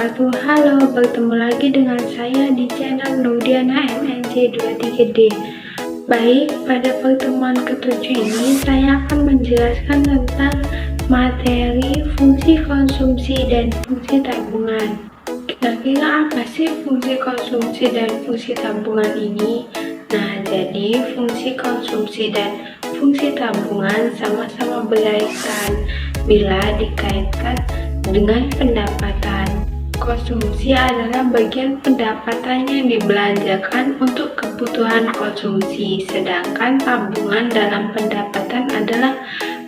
wabarakatuh. Halo, bertemu lagi dengan saya di channel Nurdiana MNC 23D. Baik, pada pertemuan ke-7 ini saya akan menjelaskan tentang materi fungsi konsumsi dan fungsi tabungan. Kira-kira apa sih fungsi konsumsi dan fungsi tabungan ini? Nah, jadi fungsi konsumsi dan fungsi tabungan sama-sama berkaitan bila dikaitkan dengan pendapatan. Konsumsi adalah bagian pendapatan yang dibelanjakan untuk kebutuhan konsumsi, sedangkan tabungan dalam pendapatan adalah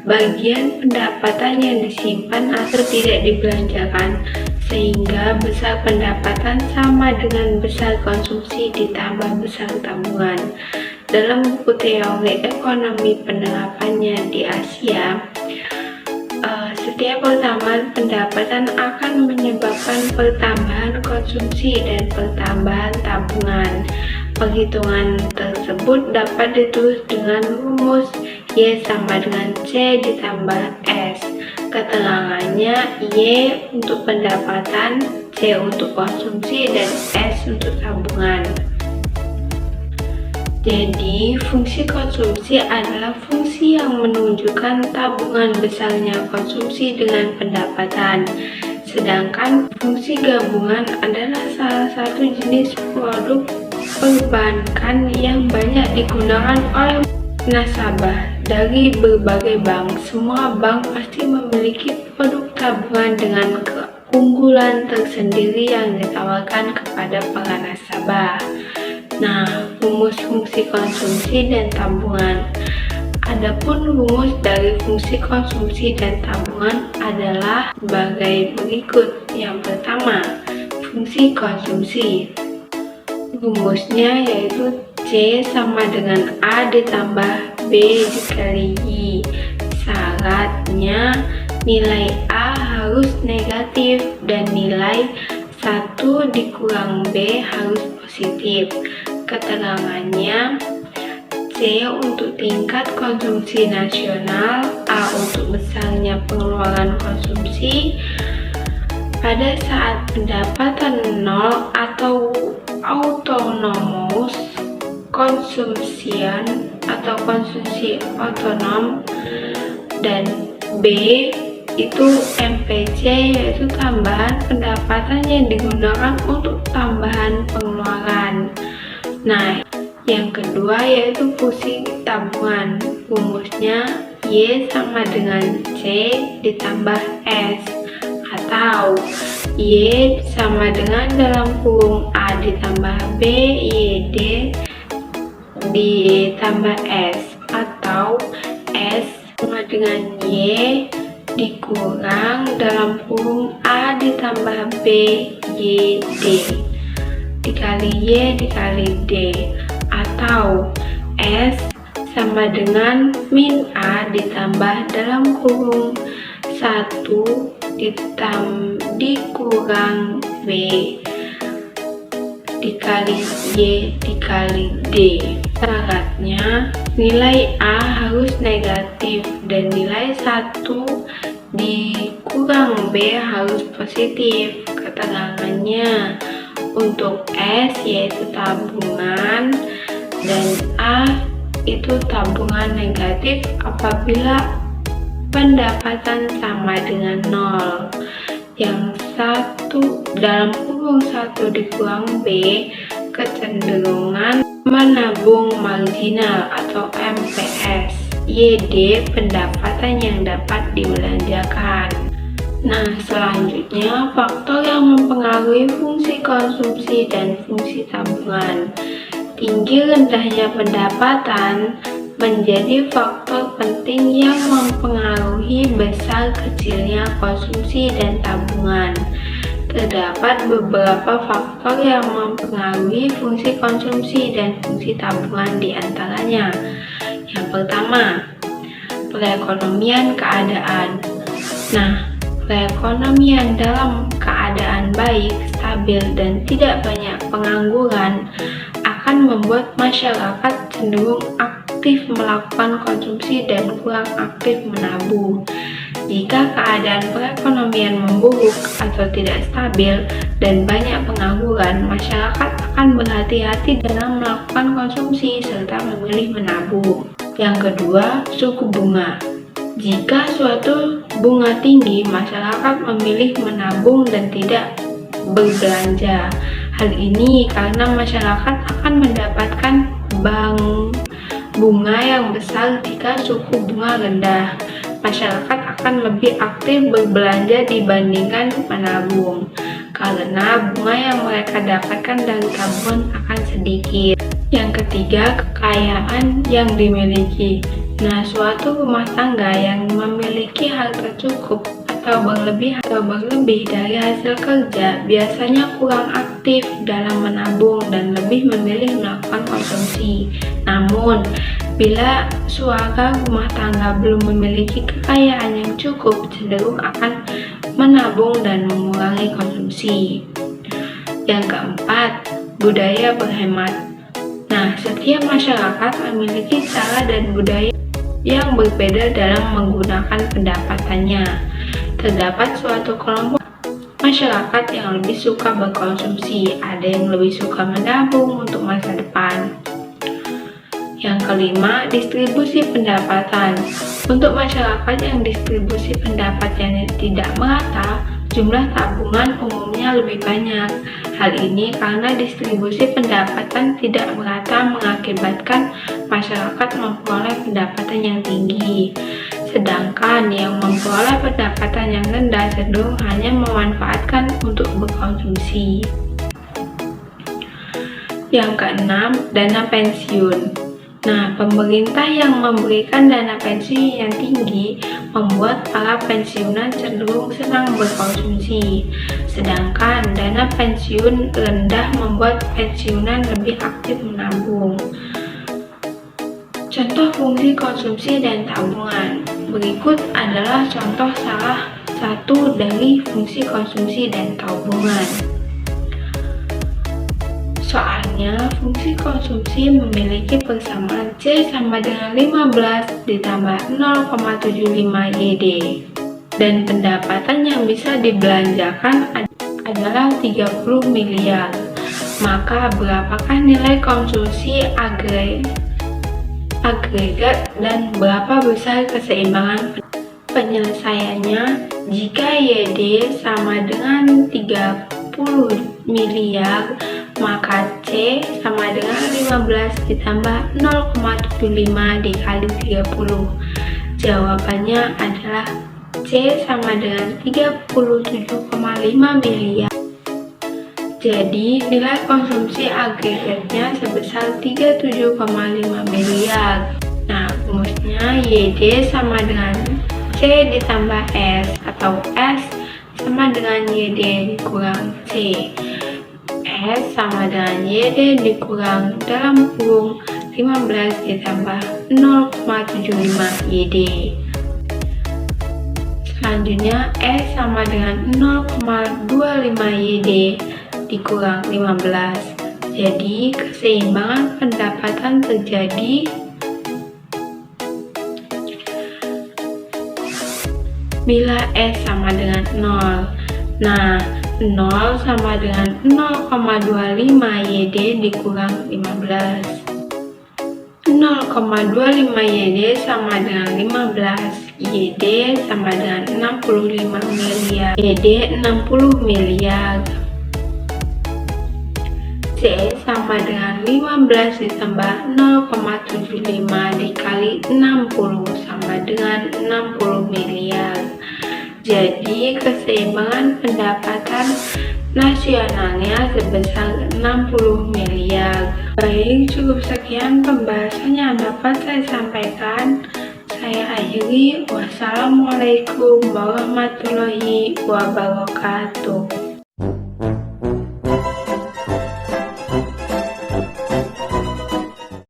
bagian pendapatan yang disimpan atau tidak dibelanjakan, sehingga besar pendapatan sama dengan besar konsumsi ditambah besar tabungan. Dalam buku teori ekonomi penerapannya di Asia, setiap pertambahan pendapatan akan menyebabkan pertambahan konsumsi dan pertambahan tabungan. Perhitungan tersebut dapat ditulis dengan rumus Y sama dengan C ditambah S. Keterangannya Y untuk pendapatan, C untuk konsumsi, dan S untuk tabungan. Jadi, fungsi konsumsi adalah fungsi yang menunjukkan tabungan besarnya konsumsi dengan pendapatan. Sedangkan fungsi gabungan adalah salah satu jenis produk perbankan yang banyak digunakan oleh nasabah dari berbagai bank. Semua bank pasti memiliki produk tabungan dengan keunggulan tersendiri yang ditawarkan kepada para nasabah. Nah, rumus fungsi konsumsi dan tabungan. Adapun rumus dari fungsi konsumsi dan tabungan adalah sebagai berikut. Yang pertama, fungsi konsumsi. Rumusnya yaitu C sama dengan A ditambah B dikali Y. Syaratnya nilai A harus negatif dan nilai 1 dikurang B harus positif. Keterangannya C untuk tingkat konsumsi nasional, A untuk besarnya pengeluaran konsumsi. Pada saat pendapatan nol atau autonomous consumption atau konsumsi otonom, dan B itu MPC yaitu tambahan pendapatan yang digunakan untuk tambahan pengeluaran. Nah, yang kedua yaitu fungsi tabungan. Rumusnya Y sama dengan C ditambah S, atau Y sama dengan dalam kurung A ditambah B YD ditambah S, atau S sama dengan Y dikurang dalam kurung A ditambah B YD dikali Y dikali D, atau S sama dengan min A ditambah dalam kurung 1 dikurang B dikali Y dikali D. Syaratnya nilai A harus negatif dan nilai 1 dikurang B harus positif. Keterangannya untuk S yaitu tabungan dan A itu tabungan negatif apabila pendapatan sama dengan 0. Yang 1 dalam kurung 1 dikurang B kecenderungan menabung marginal atau MPS. YD pendapatan yang dapat dibelanjakan. Nah, selanjutnya faktor yang mempengaruhi fungsi konsumsi dan fungsi tabungan. Tinggi rendahnya pendapatan menjadi faktor penting yang mempengaruhi besar kecilnya konsumsi dan tabungan. Terdapat beberapa faktor yang mempengaruhi fungsi konsumsi dan fungsi tabungan, di antaranya. Yang pertama, perekonomian keadaan. Nah, perekonomian dalam keadaan baik, stabil, dan tidak banyak pengangguran akan membuat masyarakat cenderung aktif melakukan konsumsi dan kurang aktif menabung. Jika keadaan perekonomian memburuk atau tidak stabil dan banyak pengangguran, masyarakat akan berhati-hati dalam melakukan konsumsi serta memilih menabung. Yang kedua, suku bunga. Jika suatu bunga tinggi, masyarakat memilih menabung dan tidak berbelanja. Hal ini karena masyarakat akan mendapatkan bunga yang besar jika suku bunga rendah. Masyarakat akan lebih aktif berbelanja dibandingkan menabung, karena bunga yang mereka dapatkan dari tabungan akan sedikit. Yang ketiga, kekayaan yang dimiliki. Nah, suatu rumah tangga yang memiliki harta cukup atau berlebih dari hasil kerja biasanya kurang aktif dalam menabung dan lebih memilih melakukan konsumsi. Namun, bila suaka rumah tangga belum memiliki kekayaan yang cukup, cenderung akan menabung dan mengurangi konsumsi. Yang keempat, budaya berhemat. Nah, setiap masyarakat memiliki cara dan budaya yang berbeda dalam menggunakan pendapatannya. Terdapat suatu kelompok masyarakat yang lebih suka berkonsumsi, ada yang lebih suka menabung untuk masa depan. Yang kelima, distribusi pendapatan. Untuk masyarakat yang distribusi pendapatannya tidak merata, jumlah tabungan umumnya lebih banyak. Hal ini karena distribusi pendapatan tidak merata mengakibatkan masyarakat memperoleh pendapatan yang tinggi. Sedangkan yang memperoleh pendapatan yang rendah cenderung hanya memanfaatkan untuk berkonsumsi. Yang keenam, dana pensiun. Nah, pemerintah yang memberikan dana pensiun yang tinggi membuat para pensiunan cenderung senang berkonsumsi. Sedangkan dana pensiun rendah membuat pensiunan lebih aktif menabung. Contoh fungsi konsumsi dan tabungan. Berikut adalah contoh salah satu dari fungsi konsumsi dan tabungan. Soalnya, fungsi konsumsi memiliki persamaan C sama dengan 15 ditambah 0,75 YD. Dan pendapatan yang bisa dibelanjakan adalah 30 miliar. Maka berapakah nilai konsumsi agregat dan berapa besar keseimbangan penyelesaiannya? Jika YD sama dengan 30 miliar, maka C sama dengan 15 ditambah 0,75 dikali 30. Jawabannya adalah C sama dengan 37,5 miliar. Jadi nilai konsumsi agregatnya sebesar 37,5 miliar. Nah, rumusnya YD sama dengan C ditambah S, atau S sama dengan YD dikurang C. S sama dengan YD dikurang dalam kurung 15 ditambah 0,75 YD. Selanjutnya S sama dengan 0,25 YD dikurang 15. Jadi keseimbangan pendapatan terjadi bila S sama dengan 0. Nah, 0 sama dengan 0,25 YD dikurang 15. 0,25 YD sama dengan 15. YD sama dengan 65 miliar. YD 60 miliar. C sama dengan 15 ditambah 0,75 dikali 60 sama dengan 60 miliar. Jadi keseimbangan pendapatan nasionalnya sebesar 60 miliar. Baik, cukup sekian pembahasan yang dapat saya sampaikan. Saya akhiri. Wassalamualaikum warahmatullahi wabarakatuh.